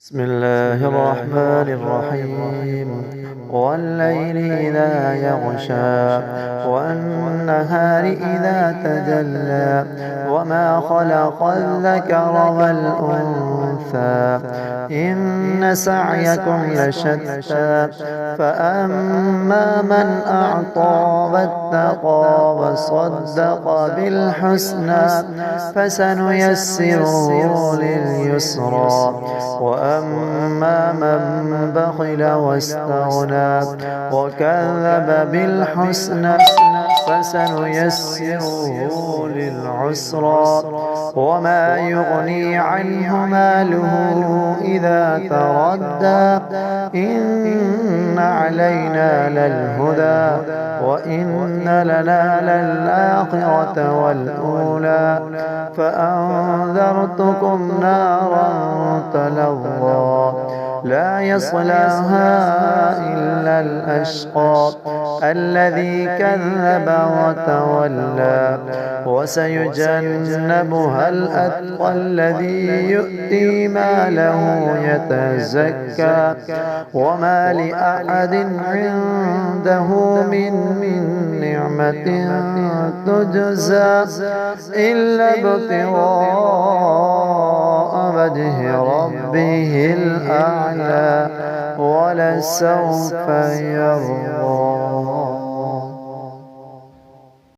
بسم الله الرحمن الرحيم والليل إذا يغشى والنهار إذا تجلى وما خلق الذكر والأنثى إن سعيكم لشتى فأما من أعطى واتقى وصدق بالحسنى فسنيسره لليسرى وأما من بخل واستغنى وكذب بالحسنى فسنيسره للعسرى وما يغني عنه ماله إذا تردى إن علينا للهدى وإن لنا للآخرة والأولى فأنذرتكم نارا تلظى لا يصلاها إلا الأشقى الذي كذب وتولى وسيجنبها الأتقى الذي يؤتي ماله يتزكى وما لأحد عنده من نعمة تجزى إلا ابتغاء وجه ربه الأعلى ولسوف يرضى.